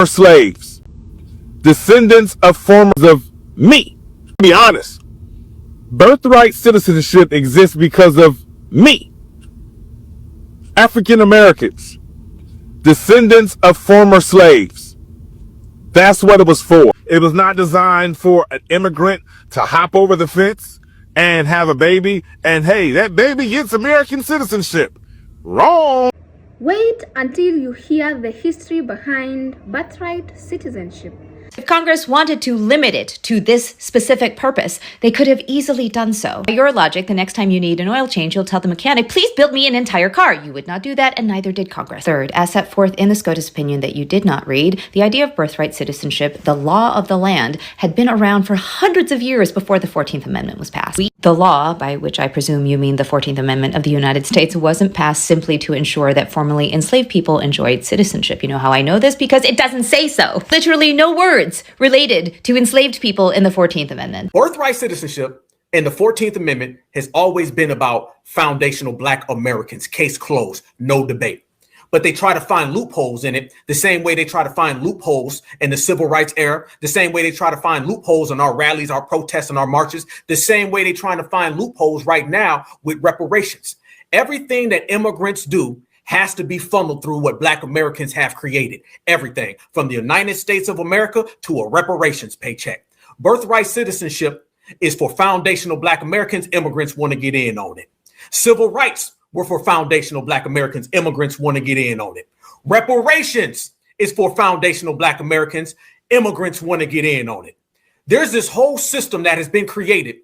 slaves, descendants of formers of me. To be honest, birthright citizenship exists because of me. African Americans, descendants of former slaves. That's what it was for. It was not designed for an immigrant to hop over the fence and have a baby, and hey, that baby gets American citizenship. Wrong. Wait until you hear the history behind birthright citizenship. If Congress wanted to limit it to this specific purpose, they could have easily done so. By your logic, the next time you need an oil change, you'll tell the mechanic, please build me an entire car. You would not do that, and neither did Congress. Third, as set forth in the SCOTUS opinion that you did not read, the idea of birthright citizenship, the law of the land, had been around for hundreds of years before the 14th Amendment was passed. The law, by which I presume you mean the 14th Amendment of the United States, wasn't passed simply to ensure that formerly enslaved people enjoyed citizenship. You know how I know this? Because it doesn't say so. Literally no words related to enslaved people in the 14th Amendment. Birthright citizenship and the 14th Amendment has always been about foundational Black Americans. Case closed, no debate. But they try to find loopholes in it the same way they try to find loopholes in the civil rights era, the same way they try to find loopholes in our rallies, our protests, and our marches, the same way they're trying to find loopholes right now with reparations. Everything that immigrants do has to be funneled through what Black Americans have created. Everything from the United States of America to a reparations paycheck. Birthright citizenship is for foundational Black Americans. Immigrants want to get in on it. Civil rights were for foundational Black Americans. Immigrants want to get in on it. Reparations is for foundational Black Americans. Immigrants want to get in on it. There's this whole system that has been created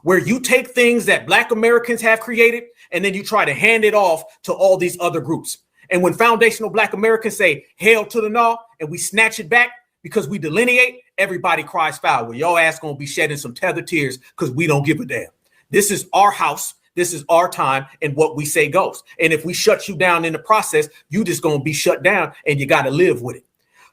where you take things that Black Americans have created and then you try to hand it off to all these other groups. And when foundational Black Americans say, hail to the gnaw, and we snatch it back because we delineate, everybody cries foul. Well, your ass gonna be shedding some tethered tears because we don't give a damn. This is our house. This is our time, and what we say goes. And if we shut you down in the process, you just gonna be shut down and you gotta live with it.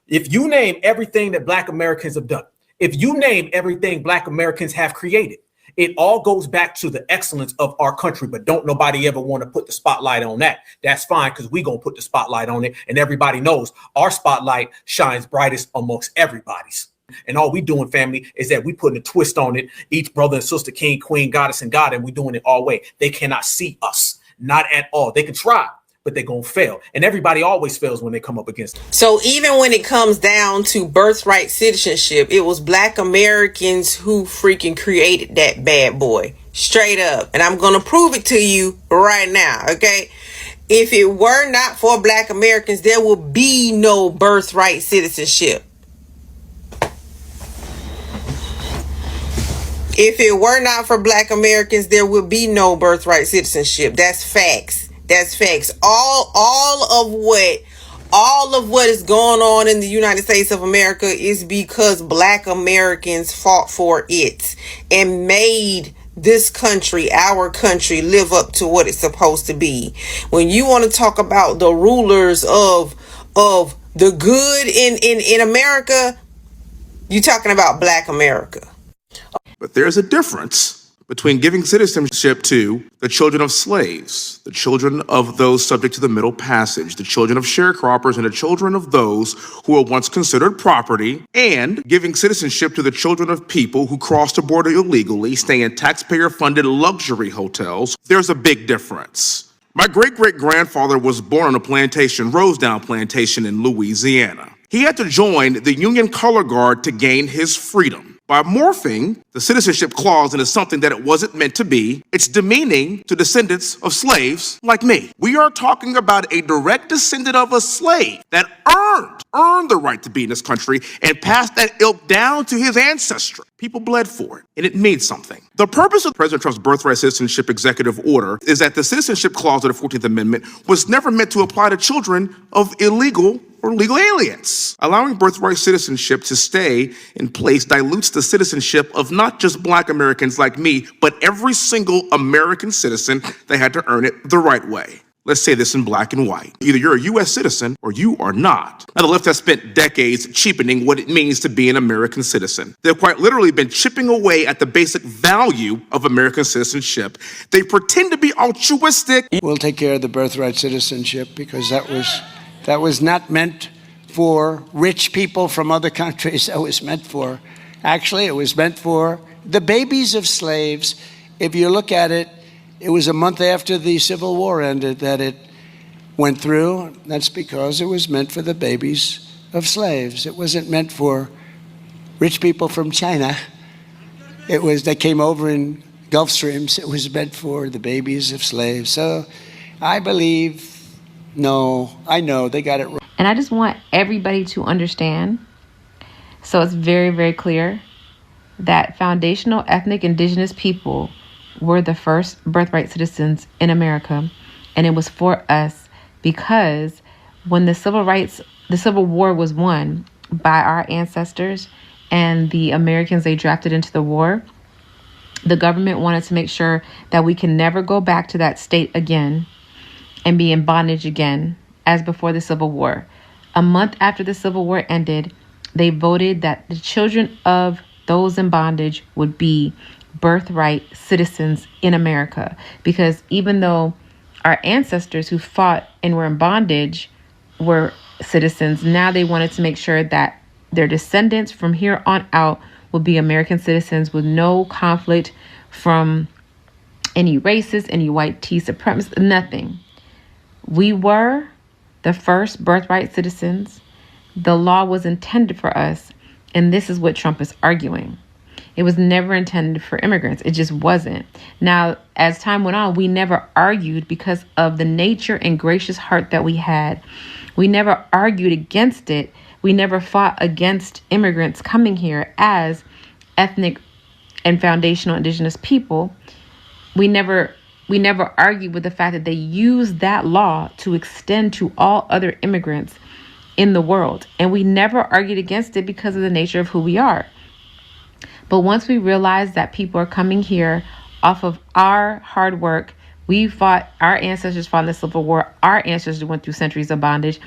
If you name everything that Black Americans have done, if you name everything Black Americans have created, it all goes back to the excellence of our country, but don't nobody ever want to put the spotlight on that. That's fine, because we're going to put the spotlight on it, and everybody knows our spotlight shines brightest amongst everybody's. And all we doing, family, is that we putting a twist on it. Each brother and sister, king, queen, goddess, and God, and we doing it our way. They cannot see us, not at all. They can try, but they're going to fail. And everybody always fails when they come up against it. So even when it comes down to birthright citizenship, it was Black Americans who freaking created that bad boy. Straight up. And I'm going to prove it to you right now, okay? If it were not for Black Americans, there would be no birthright citizenship. If it were not for Black Americans, there would be no birthright citizenship. That's facts. That's facts. All of what is going on in the United States of America is because Black Americans fought for it and made this country, our country, live up to what it's supposed to be. When you want to talk about the rulers of the good in America, you're talking about Black America. But there's a difference between giving citizenship to the children of slaves, the children of those subject to the Middle Passage, the children of sharecroppers, and the children of those who were once considered property, and giving citizenship to the children of people who crossed the border illegally, stay in taxpayer-funded luxury hotels. There's a big difference. My great-great-grandfather was born on a plantation, Rosedown Plantation in Louisiana. He had to join the Union Color Guard to gain his freedom. By morphing the citizenship clause into something that it wasn't meant to be, it's demeaning to descendants of slaves like me. We are talking about a direct descendant of a slave that earned the right to be in this country and passed that ilk down to his ancestry. People bled for it, and it means something. The purpose of President Trump's Birthright Citizenship executive order is that the citizenship clause of the 14th Amendment was never meant to apply to children of illegal or legal aliens. Allowing birthright citizenship to stay in place dilutes the citizenship of not just Black Americans like me, but every single American citizen that had to earn it the right way. Let's say this in black and white. Either you're a U.S. citizen or you are not. Now, the left has spent decades cheapening what it means to be an American citizen. They've quite literally been chipping away at the basic value of American citizenship. They pretend to be altruistic. We'll take care of the birthright citizenship because that was not meant for rich people from other countries. It was meant for, actually, it was meant for the babies of slaves. If you look at it, it was a month after the Civil War ended that it went through. That's because it was meant for the babies of slaves. It wasn't meant for rich people from China. It was, they came over in Gulf Streams. It was meant for the babies of slaves. So I believe, no, I know they got it wrong. And I just want everybody to understand, so it's very, very clear, that foundational ethnic indigenous people were the first birthright citizens in America. And it was for us because when the Civil War was won by our ancestors and the Americans they drafted into the war, the government wanted to make sure that we can never go back to that state again and be in bondage again as before the Civil War. A month after the Civil War ended, they voted that the children of those in bondage would be birthright citizens in America. Because even though our ancestors who fought and were in bondage were citizens, now they wanted to make sure that their descendants from here on out would be American citizens with no conflict from any racists, any white tea supremacists, nothing. We were the first birthright citizens. The law was intended for us, and this is what Trump is arguing. It was never intended for immigrants. It just wasn't. Now, as time went on, we never argued because of the nature and gracious heart that we had. We never argued against it. We never fought against immigrants coming here as ethnic and foundational indigenous people. We never argued with the fact that they used that law to extend to all other immigrants in the world. And we never argued against it because of the nature of who we are. But once we realized that people are coming here off of our hard work, our ancestors fought in the Civil War. Our ancestors went through centuries of bondage.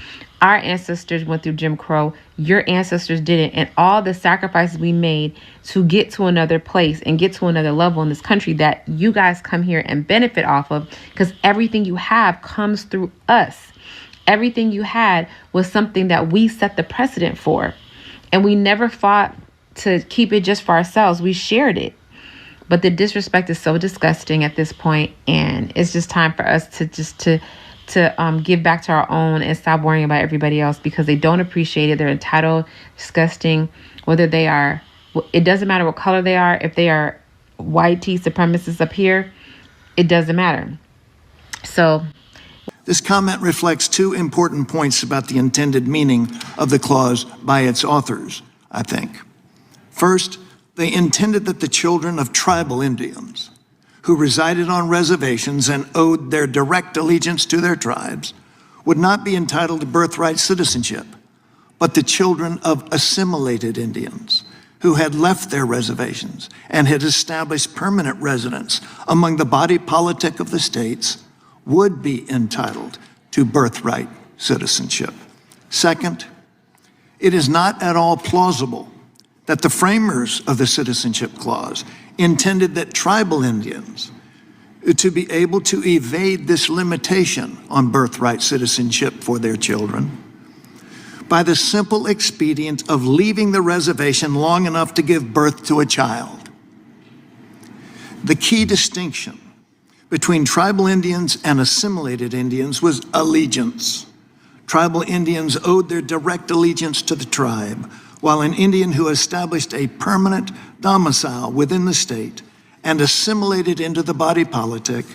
Our ancestors went through Jim Crow. Your ancestors didn't. And all the sacrifices we made to get to another place and get to another level in this country that you guys come here and benefit off of, because everything you have comes through us. Everything you had was something that we set the precedent for. And we never fought to keep it just for ourselves. We shared it. But the disrespect is so disgusting at this point, and it's just time for us to give back to our own and stop worrying about everybody else, because they don't appreciate it. They're entitled, disgusting, whether they are, it doesn't matter what color they are. If they are white tea supremacists up here, it doesn't matter. So this comment reflects two important points about the intended meaning of the clause by its authors, I think. First, they intended that the children of tribal Indians who resided on reservations and owed their direct allegiance to their tribes would not be entitled to birthright citizenship, but the children of assimilated Indians who had left their reservations and had established permanent residence among the body politic of the states would be entitled to birthright citizenship. Second, it is not at all plausible that the framers of the Citizenship Clause intended that tribal Indians to be able to evade this limitation on birthright citizenship for their children by the simple expedient of leaving the reservation long enough to give birth to a child. The key distinction between tribal Indians and assimilated Indians was allegiance. Tribal Indians owed their direct allegiance to the tribe, while an Indian who established a permanent domicile within the state and assimilated into the body politic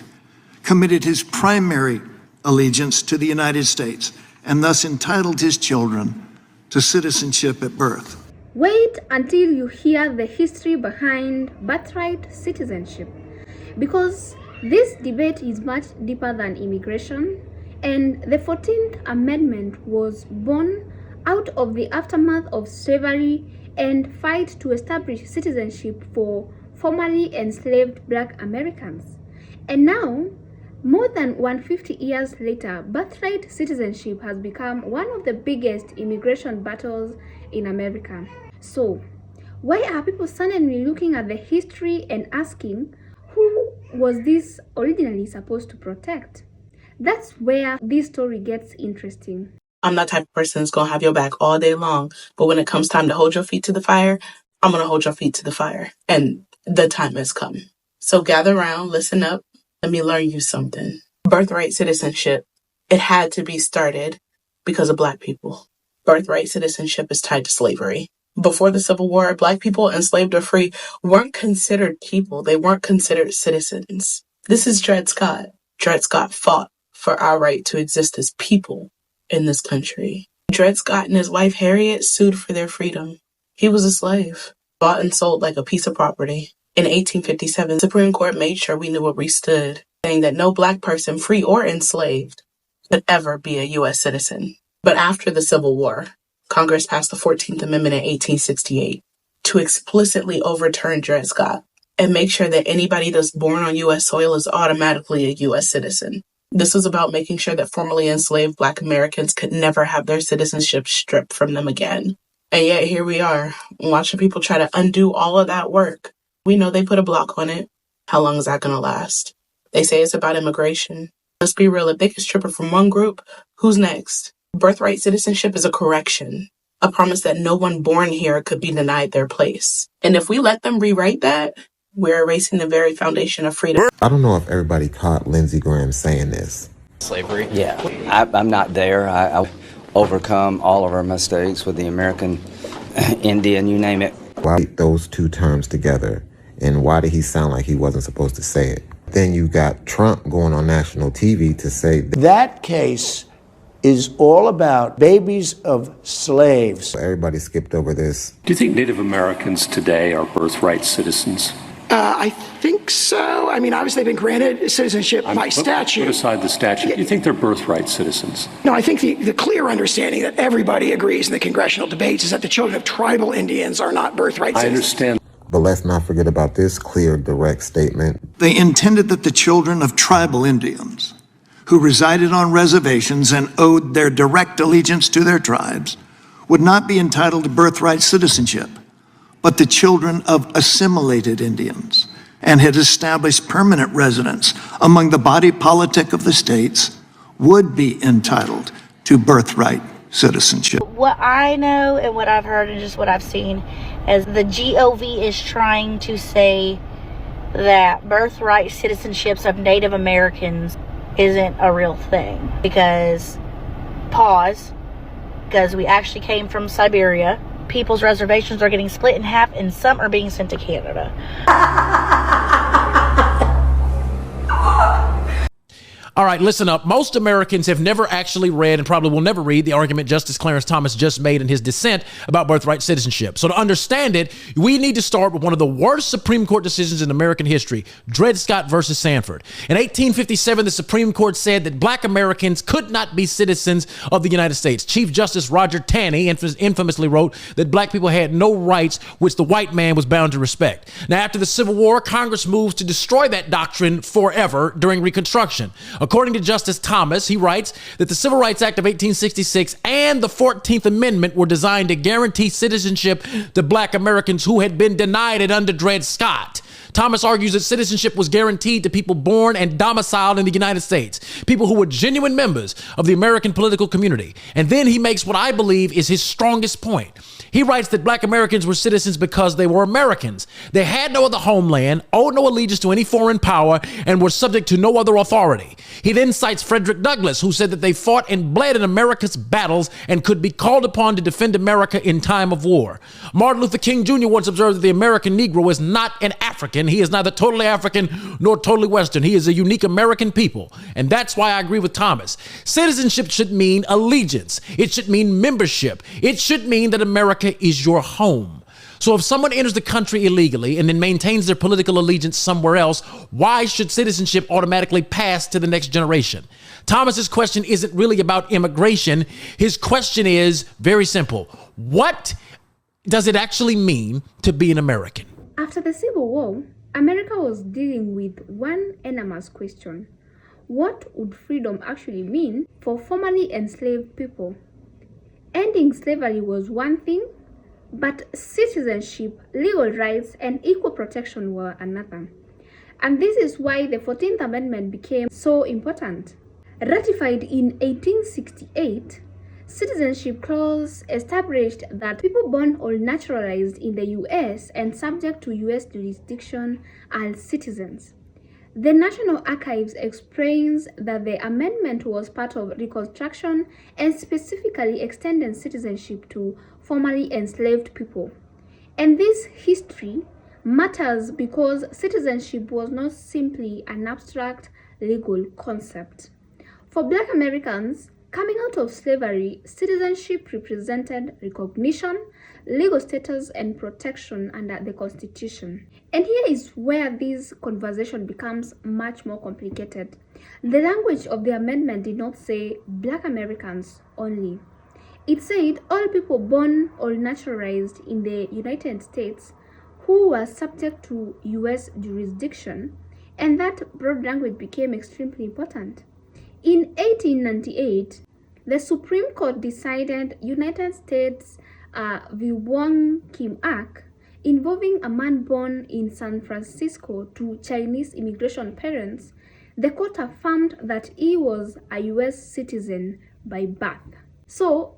committed his primary allegiance to the United States and thus entitled his children to citizenship at birth. Wait until you hear the history behind birthright citizenship, because this debate is much deeper than immigration, and the 14th Amendment was born out of the aftermath of slavery and fight to establish citizenship for formerly enslaved Black Americans. And now, more than 150 years later, birthright citizenship has become one of the biggest immigration battles in America. So, why are people suddenly looking at the history and asking, who was this originally supposed to protect? That's where this story gets interesting. I'm that type of person that's going to have your back all day long. But when it comes time to hold your feet to the fire, I'm going to hold your feet to the fire. And the time has come. So gather around, listen up. Let me learn you something. Birthright citizenship, it had to be started because of Black people. Birthright citizenship is tied to slavery. Before the Civil War, Black people, enslaved or free, weren't considered people. They weren't considered citizens. This is Dred Scott. Dred Scott fought for our right to exist as people in this country. Dred Scott and his wife Harriet sued for their freedom. He was a slave, bought and sold like a piece of property. In 1857, the Supreme Court made sure we knew where we stood, saying that no Black person, free or enslaved, could ever be a U.S. citizen. But after the Civil War, Congress passed the 14th Amendment in 1868 to explicitly overturn Dred Scott and make sure that anybody that's born on U.S. soil is automatically a U.S. citizen. This was about making sure that formerly enslaved Black Americans could never have their citizenship stripped from them again. And yet here we are, watching people try to undo all of that work. We know they put a block on it. How long is that going to last? They say it's about immigration. Let's be real, if they can strip it from one group, who's next? Birthright citizenship is a correction, a promise that no one born here could be denied their place. And if we let them rewrite that, we're erasing the very foundation of freedom. I don't know if everybody caught Lindsey Graham saying this. Slavery? Yeah. I'm not there. I overcome all of our mistakes with the American Indian, you name it. Why those two terms together? And why did he sound like he wasn't supposed to say it? Then you got Trump going on national TV to say that case is all about babies of slaves. Everybody skipped over this. Do you think Native Americans today are birthright citizens? I think so. I mean, obviously they've been granted citizenship by statute. Put aside the statute. Do you think they're birthright citizens? No, I think the clear understanding that everybody agrees in the congressional debates is that the children of tribal Indians are not birthright citizens. I understand. But let's not forget about this clear, direct statement. They intended that the children of tribal Indians who resided on reservations and owed their direct allegiance to their tribes would not be entitled to birthright citizenship, but the children of assimilated Indians and had established permanent residence among the body politic of the states would be entitled to birthright citizenship. What I know and what I've heard and just what I've seen is the GOV is trying to say that birthright citizenships of Native Americans isn't a real thing because we actually came from Siberia. People's reservations are getting split in half and some are being sent to Canada. All right, listen up. Most Americans have never actually read and probably will never read the argument Justice Clarence Thomas just made in his dissent about birthright citizenship. So to understand it, we need to start with one of the worst Supreme Court decisions in American history, Dred Scott versus Sanford. In 1857, the Supreme Court said that Black Americans could not be citizens of the United States. Chief Justice Roger Taney infamously wrote that Black people had no rights which the white man was bound to respect. Now, after the Civil War, Congress moves to destroy that doctrine forever during Reconstruction. According to Justice Thomas, he writes that the Civil Rights Act of 1866 and the 14th Amendment were designed to guarantee citizenship to Black Americans who had been denied it under Dred Scott. Thomas argues that citizenship was guaranteed to people born and domiciled in the United States, people who were genuine members of the American political community. And then he makes what I believe is his strongest point. He writes that Black Americans were citizens because they were Americans. They had no other homeland, owed no allegiance to any foreign power, and were subject to no other authority. He then cites Frederick Douglass, who said that they fought and bled in America's battles and could be called upon to defend America in time of war. Martin Luther King Jr. once observed that the American Negro is not an African. He is neither totally African nor totally Western. He is a unique American people. And that's why I agree with Thomas. Citizenship should mean allegiance. It should mean membership. It should mean that America is your home. So if someone enters the country illegally and then maintains their political allegiance somewhere else, why should citizenship automatically pass to the next generation? Thomas's question isn't really about immigration. His question is very simple. What does it actually mean to be an American? After the Civil War, America was dealing with one enormous question. What would freedom actually mean for formerly enslaved people? Ending slavery was one thing, but citizenship, legal rights, and equal protection were another. And this is why the 14th Amendment became so important. Ratified in 1868, citizenship clause established that people born or naturalized in the US and subject to US jurisdiction are citizens. The National Archives explains that the amendment was part of Reconstruction and specifically extended citizenship to formerly enslaved people. And this history matters because citizenship was not simply an abstract legal concept. For Black Americans, coming out of slavery, citizenship represented recognition, legal status, and protection under the Constitution. And here is where this conversation becomes much more complicated. The language of the amendment did not say Black Americans only. It said all people born or naturalized in the United States who were subject to US jurisdiction, and that broad language became extremely important. In 1898, the Supreme Court decided United States v. Wong Kim Act, involving a man born in San Francisco to Chinese immigration parents. The court affirmed that he was a US citizen by birth. So,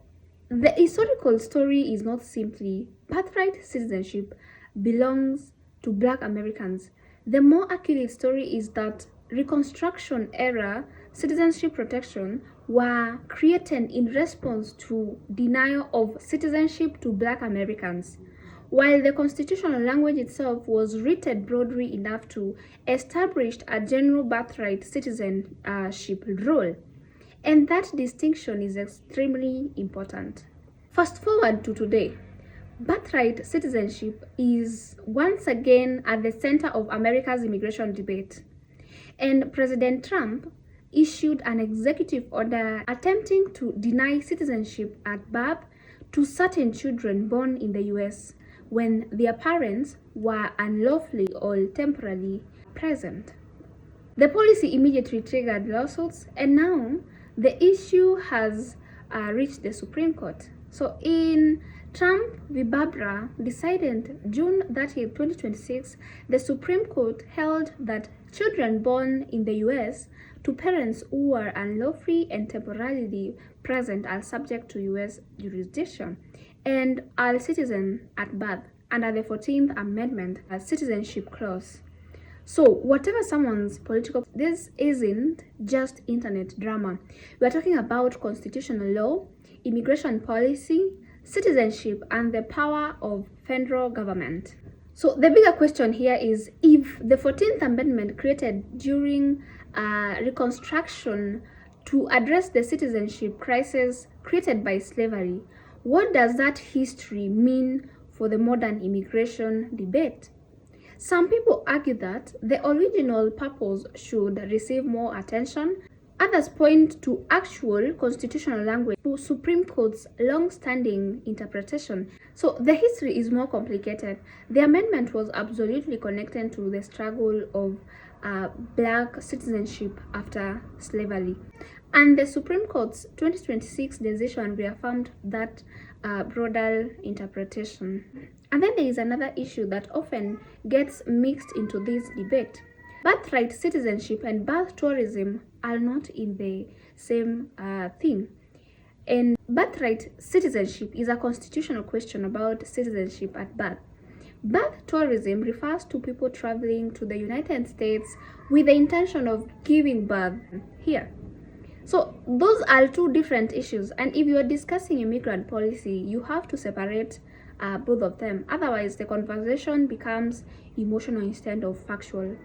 the historical story is not simply birthright citizenship belongs to Black Americans. The more accurate story is that Reconstruction era citizenship protection were created in response to denial of citizenship to Black Americans, while the constitutional language itself was written broadly enough to establish a general birthright citizenship rule. And that distinction is extremely important. Fast forward to today. Birthright citizenship is once again at the center of America's immigration debate. And President Trump issued an executive order attempting to deny citizenship at birth to certain children born in the US when their parents were unlawfully or temporarily present. The policy immediately triggered lawsuits, and now the issue has reached the Supreme Court. So in Trump v. Barbara, decided June 30, 2026, the Supreme Court held that children born in the US to parents who were unlawfully and temporarily present are subject to US jurisdiction and are citizens at birth under the 14th Amendment Citizenship Clause. So whatever someone's political, this isn't just internet drama. We are talking about constitutional law, immigration policy, citizenship, and the power of federal government. So the bigger question here is, if the 14th Amendment created during Reconstruction to address the citizenship crisis created by slavery, what does that history mean for the modern immigration debate? Some people argue that the original purpose should receive more attention. Others point to actual constitutional language, to Supreme Court's long-standing interpretation. So the history is more complicated. The amendment was absolutely connected to the struggle of Black citizenship after slavery. And the Supreme Court's 2026 decision reaffirmed that broader interpretation. And then there is another issue that often gets mixed into this debate. Birthright citizenship and birth tourism are not in the same thing. And birthright citizenship is a constitutional question about citizenship at birth. Birth tourism refers to people traveling to the United States with the intention of giving birth here. So those are two different issues, and if you are discussing immigrant policy, you have to separate both of them. Otherwise, the conversation becomes emotional instead of factual.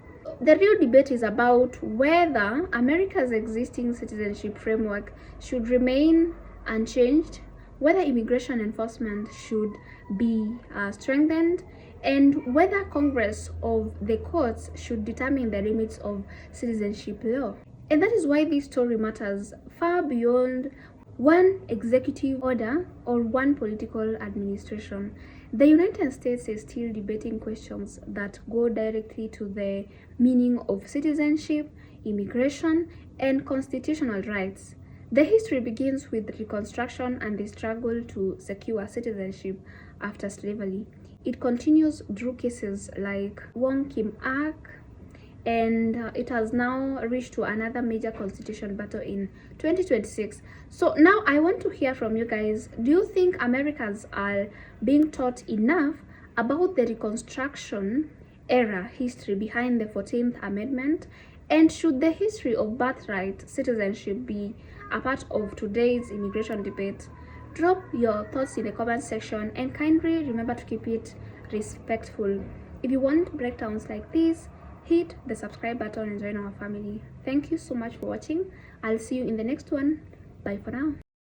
The real debate is about whether America's existing citizenship framework should remain unchanged, whether immigration enforcement should be strengthened, and whether Congress or the courts should determine the limits of citizenship law. And that is why this story matters far beyond one executive order or one political administration. The United States is still debating questions that go directly to the meaning of citizenship, immigration, and constitutional rights. The history begins with Reconstruction and the struggle to secure citizenship after slavery. It continues through cases like Wong Kim Act and it has now reached to another major constitution battle in 2026. So now I want to hear from you guys. Do you think Americans are being taught enough about the Reconstruction era history behind the 14th Amendment? And should the history of birthright citizenship be a part of today's immigration debate? Drop your thoughts in the comment section, and kindly remember to keep it respectful. If you want breakdowns like this, hit the subscribe button and join our family. Thank you so much for watching. I'll see you in the next one. Bye for now.